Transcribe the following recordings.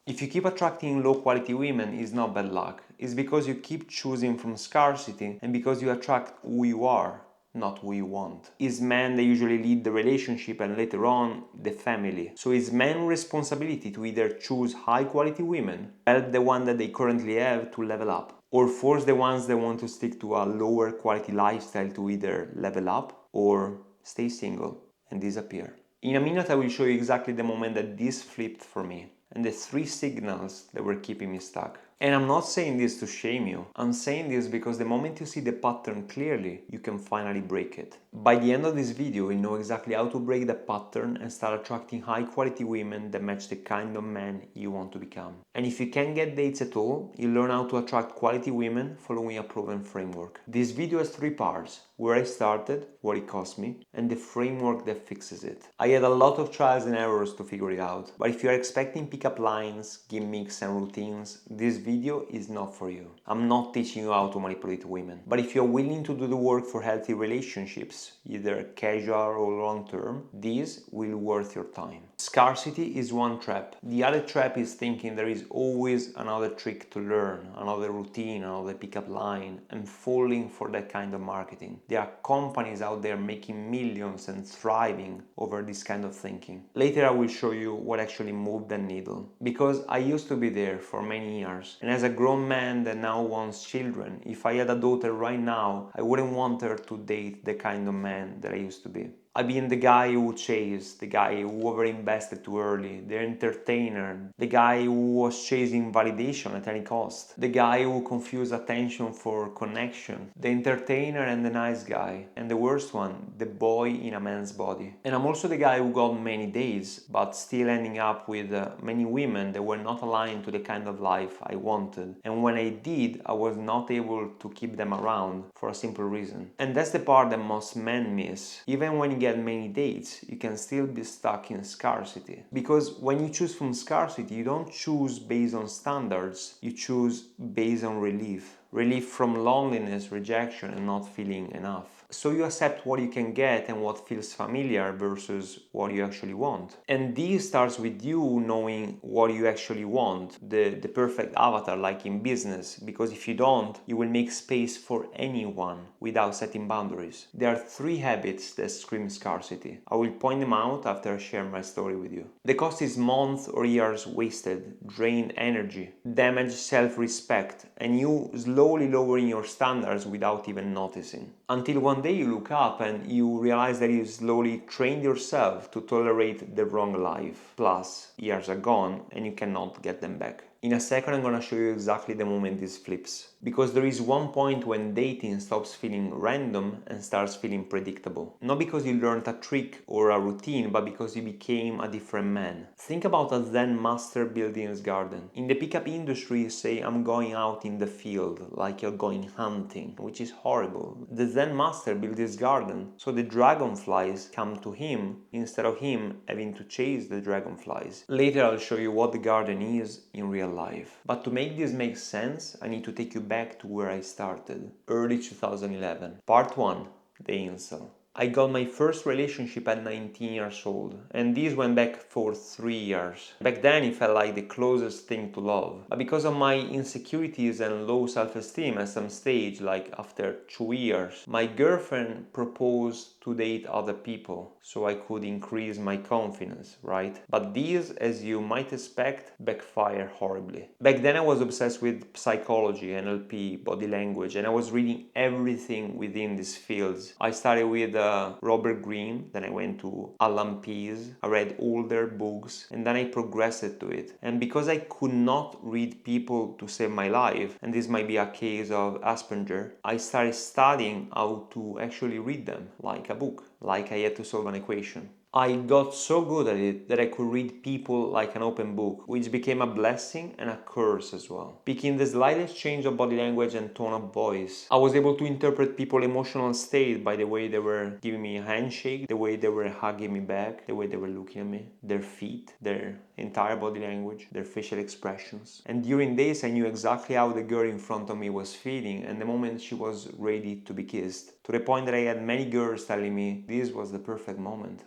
If you keep attracting low quality women, it's not bad luck. It's because you keep choosing from scarcity and because you attract who you are, not who you want. It's men that usually lead the relationship and later on the family. So it's men's responsibility to either choose high quality women, help the one that they currently have to level up, or force the ones that want to stick to a lower quality lifestyle to either level up or stay single and disappear. In a minute I will show you exactly the moment that this flipped for me and the 3 signals that were keeping me stuck. And I'm not saying this to shame you. I'm saying this because the moment you see the pattern clearly, you can finally break it. By the end of this video, you know exactly how to break the pattern and start attracting high quality women that match the kind of man you want to become. And if you can't get dates at all, you learn how to attract quality women following a proven framework. This video has 3 parts: where I started, what it cost me, and the framework that fixes it. I had a lot of trials and errors to figure it out, but if you are expecting pickup lines, gimmicks and routines, this video is not for you. I'm not teaching you how to manipulate women, but if you're willing to do the work for healthy relationships, either casual or long term, this will worth your time. Scarcity is one trap. The other trap is thinking there is always another trick to learn, another routine, another pickup line, and falling for that kind of marketing. There are companies out there making millions and thriving over this kind of thinking. Later I will show you what actually moved the needle, because I used to be there for many years, and as a grown man that now wants children, if I had a daughter right now, I wouldn't want her to date the kind of man that I used to be. I've been the guy who chased, the guy who overinvested too early, the entertainer, the guy who was chasing validation at any cost, the guy who confused attention for connection, the entertainer and the nice guy, and the worst one, the boy in a man's body. And I'm also the guy who got many dates, but still ending up with many women that were not aligned to the kind of life I wanted. And when I did, I was not able to keep them around for a simple reason. And that's the part that most men miss. Even when you get many dates, you can still be stuck in scarcity. Because when you choose from scarcity, you don't choose based on standards, you choose based on relief. Relief from loneliness, rejection, and not feeling enough. So you accept what you can get and what feels familiar versus what you actually want. And this starts with you knowing what you actually want, the perfect avatar like in business, because if you don't, you will make space for anyone without setting boundaries. There are 3 habits that scream scarcity. I will point them out after I share my story with you. The cost is months or years wasted, drained energy, damaged self-respect, and you slowly lowering your standards without even noticing. Until one day you look up and you realize that you slowly trained yourself to tolerate the wrong life. Plus, years are gone and you cannot get them back. In a second I'm gonna show you exactly the moment this flips. Because there is one point when dating stops feeling random and starts feeling predictable. Not because you learned a trick or a routine, but because you became a different man. Think about a Zen master building his garden. In the pickup industry you say, I'm going out in the field, like you're going hunting, which is horrible. The Zen master built his garden, so the dragonflies come to him instead of him having to chase the dragonflies. Later I'll show you what the garden is in real life. But to make this make sense, I need to take you back to where I started, early 2011. Part 1, the incel. I got my first relationship at 19 years old, and this went back for 3 years. Back then it felt like the closest thing to love. But because of my insecurities and low self-esteem at some stage, like after 2 years, my girlfriend proposed to date other people so I could increase my confidence, right? But these, as you might expect, backfire horribly. Back then I was obsessed with psychology, NLP, body language, and I was reading everything within these fields. I started with Robert Greene, then I went to Alan Pease, I read all their books, and then I progressed to it. And because I could not read people to save my life, and this might be a case of Asperger, I started studying how to actually read them, like a book, like I had to solve an equation. I got so good at it that I could read people like an open book, which became a blessing and a curse as well. Picking the slightest change of body language and tone of voice, I was able to interpret people's emotional state by the way they were giving me a handshake, the way they were hugging me back, the way they were looking at me, their feet, their entire body language, their facial expressions. And during this I knew exactly how the girl in front of me was feeling and the moment she was ready to be kissed. To the point that I had many girls telling me this was the perfect moment.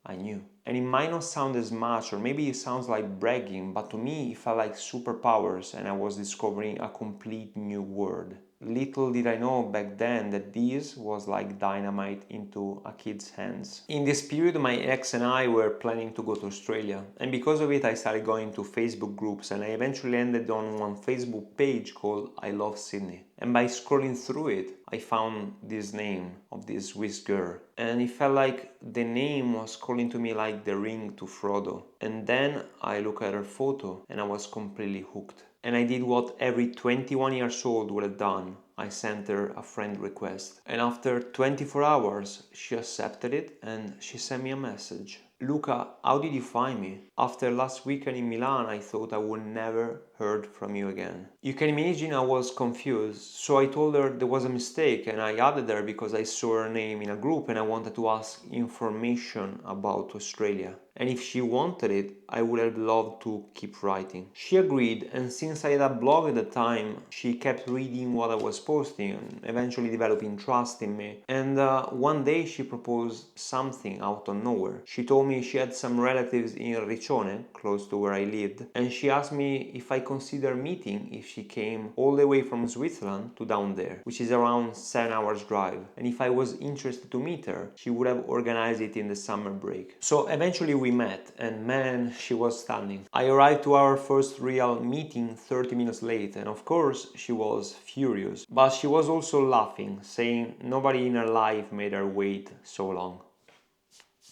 I knew. And it might not sound as much, or maybe it sounds like bragging, but to me it felt like superpowers and I was discovering a complete new world. Little did I know back then that this was like dynamite into a kid's hands. In this period, my ex and I were planning to go to Australia, and because of it I started going to Facebook groups, and I eventually ended on one Facebook page called I Love Sydney. And by scrolling through it, I found this name of this Swiss girl, and it felt like the name was calling to me like the ring to Frodo. And then I looked at her photo and I was completely hooked. And I did what every 21 years old would have done. I sent her a friend request. And after 24 hours, she accepted it and she sent me a message. Luca, how did you find me? After last weekend in Milan, I thought I would never heard from you again. You can imagine I was confused, so I told her there was a mistake and I added her because I saw her name in a group and I wanted to ask information about Australia. And if she wanted it, I would have loved to keep writing. She agreed, and since I had a blog at the time, she kept reading what I was posting and eventually developing trust in me. And one day she proposed something out of nowhere. She told me she had some relatives in Riccione, close to where I lived, and she asked me if I consider meeting if she came all the way from Switzerland to down there, which is around 7 hours drive. And if I was interested to meet her, she would have organized it in the summer break. So eventually we met, and man, she was stunning. I arrived to our first real meeting 30 minutes late, and of course she was furious. But she was also laughing, saying nobody in her life made her wait so long.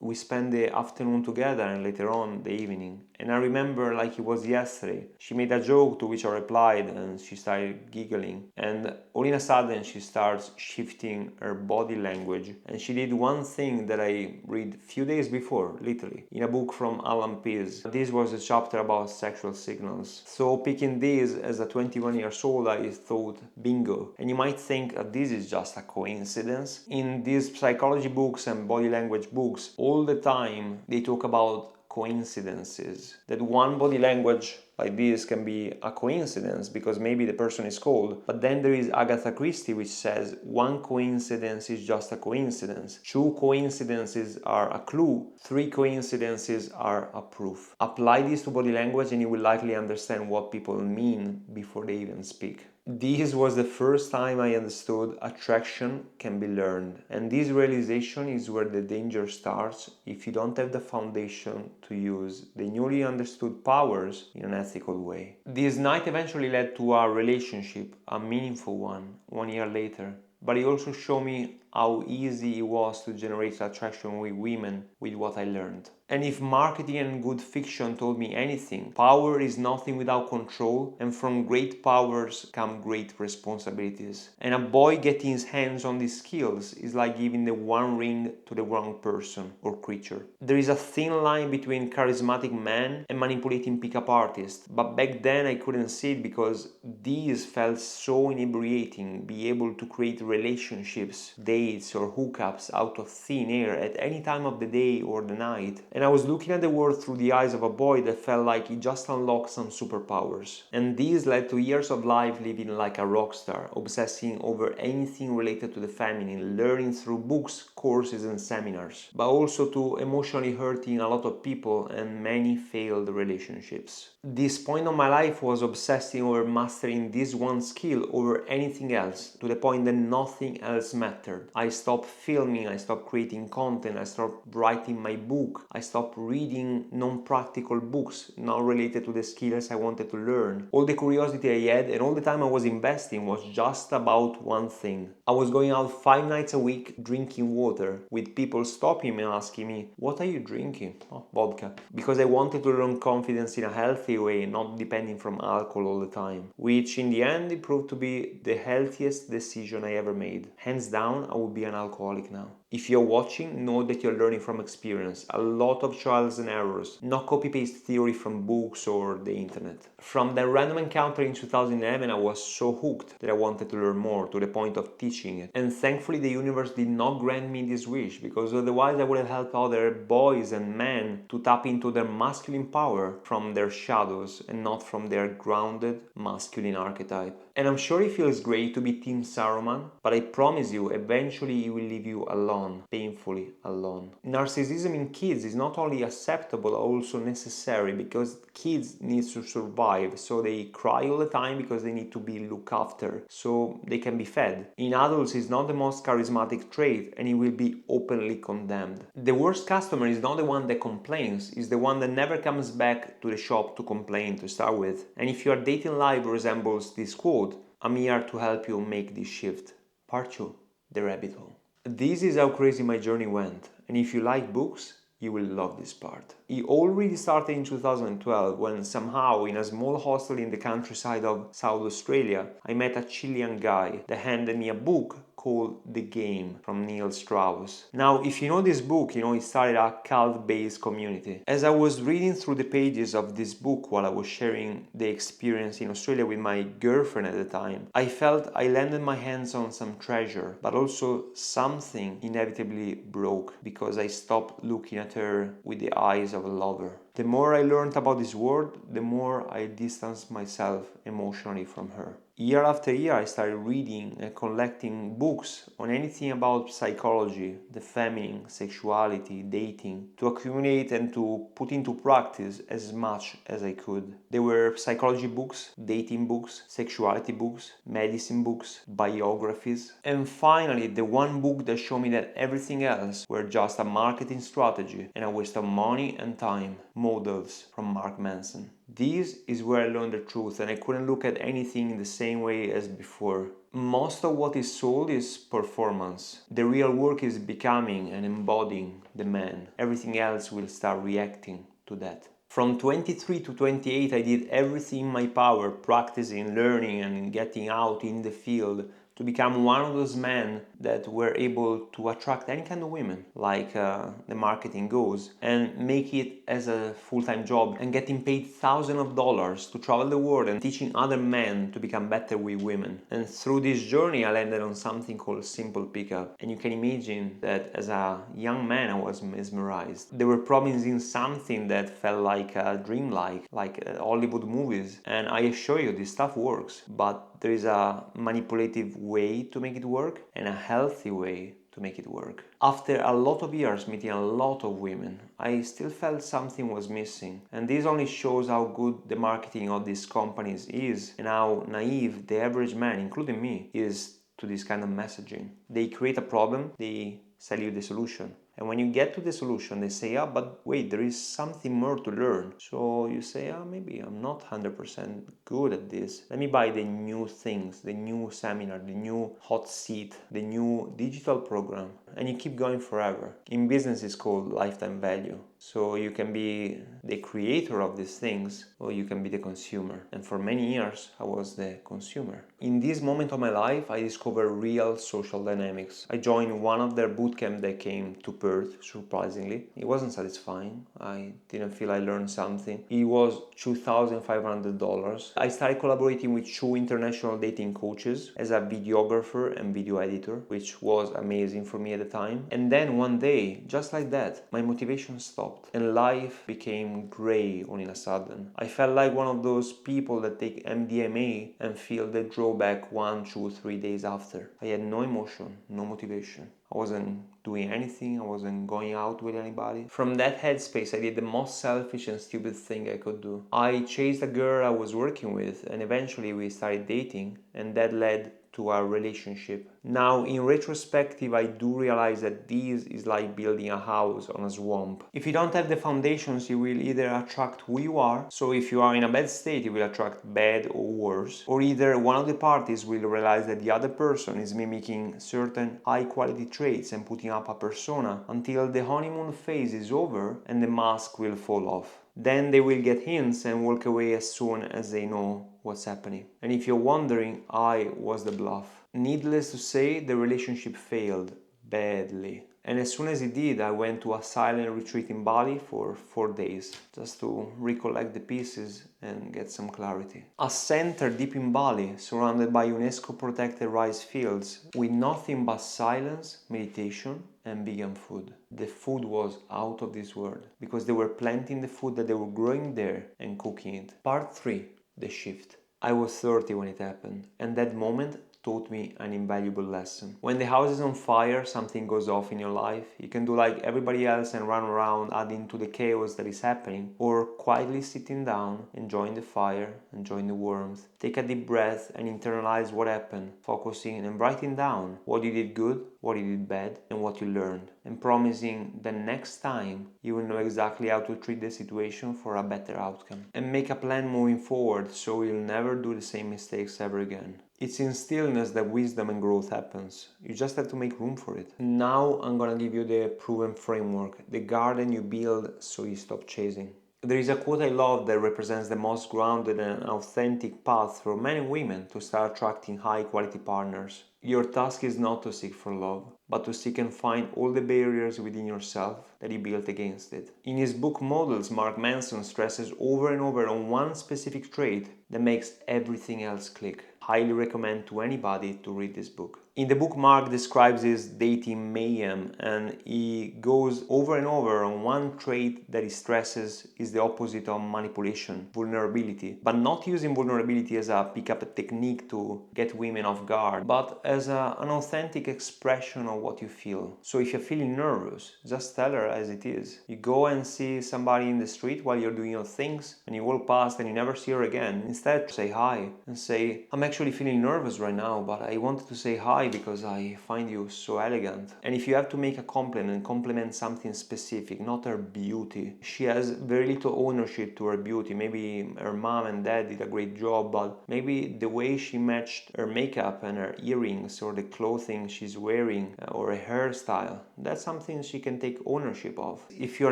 We spent the afternoon together and later on the evening. And I remember like it was yesterday. She made a joke to which I replied and she started giggling. And all in a sudden she starts shifting her body language. And she did one thing that I read a few days before, literally, in a book from Alan Pease. This was a chapter about sexual signals. So picking this as a 21 years old, I thought, bingo. And you might think that this is just a coincidence. In these psychology books and body language books, all the time they talk about coincidences, that one body language like this can be a coincidence because maybe the person is cold. But then there is Agatha Christie, which says one coincidence is just a coincidence, two coincidences are a clue, three coincidences are a proof. Apply this to body language and you will likely understand what people mean before they even speak. This was the first time I understood attraction can be learned, and this realization is where the danger starts if you don't have the foundation to use the newly understood powers in an ethical way. This night eventually led to a relationship, a meaningful one, 1 year later, but it also showed me how easy it was to generate attraction with women with what I learned. And if marketing and good fiction told me anything, power is nothing without control, and from great powers come great responsibilities. And a boy getting his hands on these skills is like giving the one ring to the wrong person or creature. There is a thin line between charismatic man and manipulating pickup artist, but back then I couldn't see it because these felt so inebriating, be able to create relationships, dates or hookups out of thin air at any time of the day or the night. And I was looking at the world through the eyes of a boy that felt like he just unlocked some superpowers. And this led to years of life living like a rock star, obsessing over anything related to the feminine, learning through books, courses and seminars, but also to emotionally hurting a lot of people and many failed relationships. This point of my life was obsessing over mastering this one skill over anything else, to the point that nothing else mattered. I stopped filming, I stopped creating content, I stopped writing my book, I stopped reading non-practical books not related to the skills I wanted to learn. All the curiosity I had and all the time I was investing was just about one thing. I was going out 5 nights a week drinking water, with people stopping me and asking me, "What are you drinking?" "Oh, vodka." Because I wanted to learn confidence in a healthy way, not depending from alcohol all the time. Which in the end it proved to be the healthiest decision I ever made. Hands down, I would be an alcoholic now. If you're watching, know that you're learning from experience. A lot of trials and errors, not copy-paste theory from books or the internet. From that random encounter in 2011, I was so hooked that I wanted to learn more, to the point of teaching it. And thankfully the universe did not grant me this wish, because otherwise I would have helped other boys and men to tap into their masculine power from their shadows and not from their grounded masculine archetype. And I'm sure it feels great to be Team Saruman, but I promise you, eventually it will leave you alone, painfully alone. Narcissism in kids is not only acceptable, also necessary, because kids need to survive, so they cry all the time because they need to be looked after, so they can be fed. In adults, it's not the most charismatic trait, and it will be openly condemned. The worst customer is not the one that complains, it's the one that never comes back to the shop to complain to start with. And if your dating life resembles this quote, I'm here to help you make this shift. Part 2. The rabbit hole. This is how crazy my journey went, and if you like books, you will love this part. It already started in 2012 when somehow in a small hostel in the countryside of South Australia, I met a Chilean guy that handed me a book called The Game from Strauss. Now, if you know this book, you know it started a cult-based community. As I was reading through the pages of this book while I was sharing the experience in Australia with my girlfriend at the time, I felt I landed my hands on some treasure, but also something inevitably broke because I stopped looking at her with the eyes of a lover. The more I learned about this world, the more I distanced myself emotionally from her. Year after year, I started reading and collecting books on anything about psychology, the feminine, sexuality, dating, to accumulate and to put into practice as much as I could. There were psychology books, dating books, sexuality books, medicine books, biographies, and finally the one book that showed me that everything else were just a marketing strategy and a waste of money and time. Models from Manson. This is where I learned the truth, and I couldn't look at anything in the same way as before. Most of what is sold is performance. The real work is becoming and embodying the man. Everything else will start reacting to that. From 23 to 28, I did everything in my power, practicing, learning, and getting out in the field to become one of those men that were able to attract any kind of women, like the marketing goes, and make it as a full-time job and getting paid thousands of dollars to travel the world and teaching other men to become better with women. And through this journey, I landed on something called simple pickup. And you can imagine that as a young man, I was mesmerized. They were promising something that felt like a dreamlike, like Hollywood movies. And I assure you, this stuff works, but there is a manipulative way to make it work and a healthy way to make it work. After a lot of years meeting a lot of women, I still felt something was missing. And this only shows how good the marketing of these companies is and how naive the average man, including me, is to this kind of messaging. They create a problem, they sell you the solution. And when you get to the solution, they say, but wait, there is something more to learn. So you say, maybe I'm not 100% good at this. Let me buy the new things, the new seminar, the new hot seat, the new digital program. And you keep going forever. In business, it's called lifetime value. So you can be the creator of these things, or you can be the consumer. And for many years, I was the consumer. In this moment of my life, I discovered real social dynamics. I joined one of their bootcamp that came to Perth, surprisingly. It wasn't satisfying. I didn't feel I learned something. It was $2,500. I started collaborating with 2 international dating coaches as a videographer and video editor, which was amazing for me at the time. And then one day, just like that, my motivation stopped and life became gray all in a sudden. I felt like one of those people that take MDMA and feel the drawback 1, 2, 3 days after. I had no emotion, no motivation. I wasn't doing anything, I wasn't going out with anybody. From that headspace, I did the most selfish and stupid thing I could do. I chased a girl I was working with, and eventually we started dating, and that led to our relationship. Now, in retrospective, I do realize that this is like building a house on a swamp. If you don't have the foundations, you will either attract who you are, so if you are in a bad state, you will attract bad or worse, or either one of the parties will realize that the other person is mimicking certain high-quality traits and putting up a persona until the honeymoon phase is over and the mask will fall off. Then they will get hints and walk away as soon as they know what's happening. And if you're wondering, I was the bluff. Needless to say, the relationship failed badly. And as soon as it did, I went to a silent retreat in Bali for 4 days just to recollect the pieces and get some clarity. A center deep in Bali, surrounded by UNESCO protected rice fields, with nothing but silence, meditation, and vegan food. The food was out of this world because they were planting the food that they were growing there and cooking it. Part 3. The shift. I was 30 when it happened, and that moment taught me an invaluable lesson. When the house is on fire, something goes off in your life, you can do like everybody else and run around adding to the chaos that is happening, or quietly sitting down, enjoying the fire, enjoying the warmth. Take a deep breath and internalize what happened, focusing and writing down what you did good, what you did bad, and what you learned, and promising that next time you will know exactly how to treat the situation for a better outcome. And make a plan moving forward so you'll never do the same mistakes ever again. It's in stillness that wisdom and growth happens. You just have to make room for it. Now I'm gonna give you the proven framework, the garden you build so you stop chasing. There is a quote I love that represents the most grounded and authentic path for men and women to start attracting high quality partners. Your task is not to seek for love, but to seek and find all the barriers within yourself that you built against it. In his book Models, Mark Manson stresses over and over on one specific trait that makes everything else click. Highly recommend to anybody to read this book. In the book, Mark describes his dating mayhem, and he goes over and over on one trait that he stresses is the opposite of manipulation, vulnerability. But not using vulnerability as a pick-up technique to get women off guard, but as an authentic expression of what you feel. So if you're feeling nervous, just tell her as it is. You go and see somebody in the street while you're doing your things, and you walk past and you never see her again. Instead, say hi and say, I'm actually feeling nervous right now, but I wanted to say hi because I find you so elegant. And if you have to make a compliment something specific, not her beauty. She has very little ownership to her beauty. Maybe her mom and dad did a great job, but maybe the way she matched her makeup and her earrings, or the clothing she's wearing, or a hairstyle, that's something she can take ownership of. If you're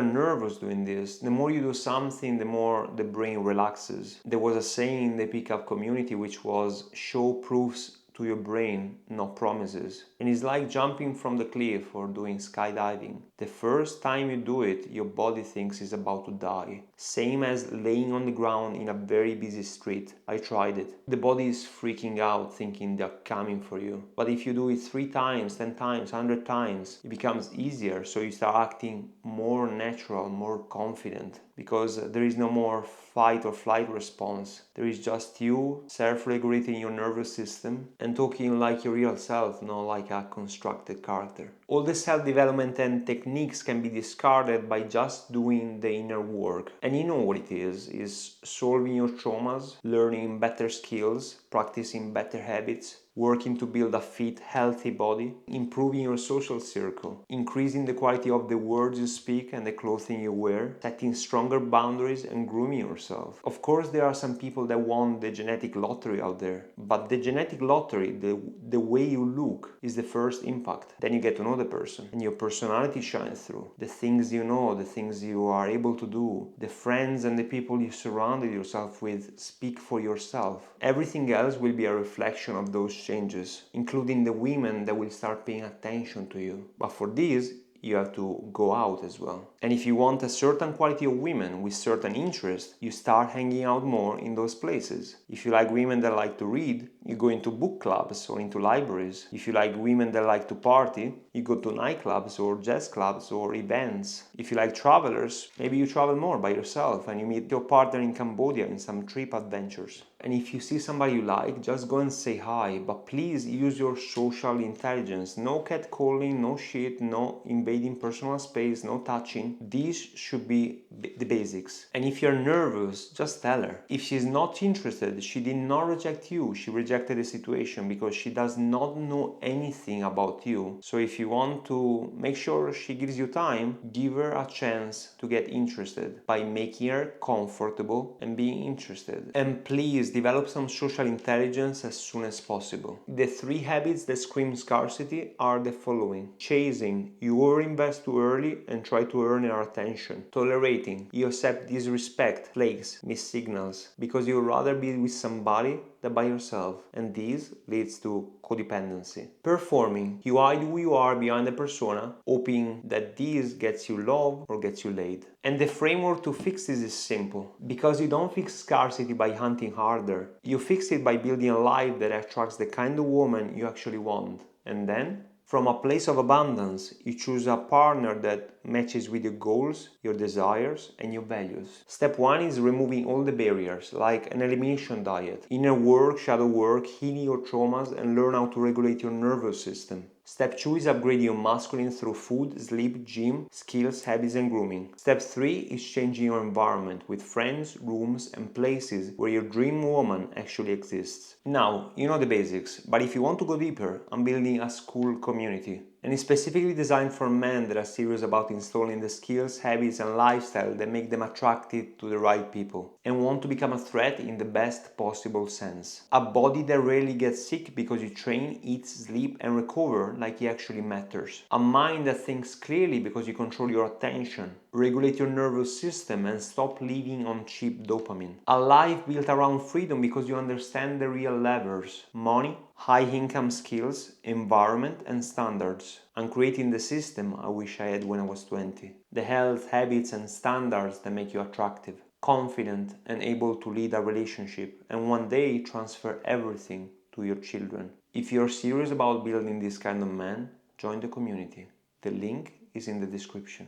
nervous doing this, the more you do something, the more the brain relaxes. There was a saying in the pickup community which was, show proofs to your brain, not promises. And it's like jumping from the cliff or doing skydiving. The first time you do it, your body thinks it's about to die. Same as laying on the ground in a very busy street. I tried it. The body is freaking out, thinking they're coming for you. But if you do it 3 times, 10 times, 100 times, it becomes easier. So you start acting more natural, more confident, because there is no more fight or flight response. There is just you self-regulating your nervous system and talking like your real self, not like a constructed character. All the self-development and techniques can be discarded by just doing the inner work. And you know what it is solving your traumas, learning better skills, practicing better habits, working to build a fit, healthy body, improving your social circle, increasing the quality of the words you speak and the clothing you wear, setting stronger boundaries and grooming yourself. Of course, there are some people that want the genetic lottery out there, but the genetic lottery, the way you look, is the first impact. Then you get to know the person and your personality shines through. The things you know, the things you are able to do, the friends and the people you surrounded yourself with speak for yourself. Everything else will be a reflection of those changes, including the women that will start paying attention to you. But for this, you have to go out as well. And if you want a certain quality of women with certain interests, you start hanging out more in those places. If you like women that like to read, you go into book clubs or into libraries. If you like women that like to party, you go to nightclubs or jazz clubs or events. If you like travelers, maybe you travel more by yourself and you meet your partner in Cambodia in some trip adventures. And if you see somebody you like, just go and say hi, but please use your social intelligence. No catcalling, no shit, no invading personal space, no touching. These should be the basics. And if you're nervous, just tell her. If she's not interested, she did not reject you. She rejected the situation because she does not know anything about you. So if you want to make sure she gives you time, give her a chance to get interested by making her comfortable and being interested. And please develop some social intelligence as soon as possible. The 3 habits that scream scarcity are the following: chasing, you overinvest too early and try to earn her attention. Tolerating, you accept disrespect, flakes, missed signals, because you would rather be with somebody than by yourself, and this leads to codependency. Performing, you hide who you are behind the persona, hoping that this gets you love or gets you laid. And the framework to fix this is simple, because you don't fix scarcity by hunting harder. You fix it by building a life that attracts the kind of woman you actually want, and then From a place of abundance, you choose a partner that matches with your goals, your desires, and your values. Step 1 is removing all the barriers, like an elimination diet, inner work, shadow work, healing your traumas, and learn how to regulate your nervous system. Step 2 is upgrading your masculine through food, sleep, gym, skills, habits, and grooming. Step 3 is changing your environment with friends, rooms, and places where your dream woman actually exists. Now, you know the basics, but if you want to go deeper, I'm building a Skool community. And it's specifically designed for men that are serious about installing the skills, habits, and lifestyle that make them attractive to the right people and want to become a threat in the best possible sense. A body that rarely gets sick because you train, eat, sleep, and recover like it actually matters. A mind that thinks clearly because you control your attention, regulate your nervous system, and stop living on cheap dopamine. A life built around freedom because you understand the real levers: money, high income, skills, environment, and standards. I'm creating the system I wish I had when I was 20. The health, habits, and standards that make you attractive, confident, and able to lead a relationship, and one day transfer everything to your children. If you're serious about building this kind of man, join the community. The link is in the description.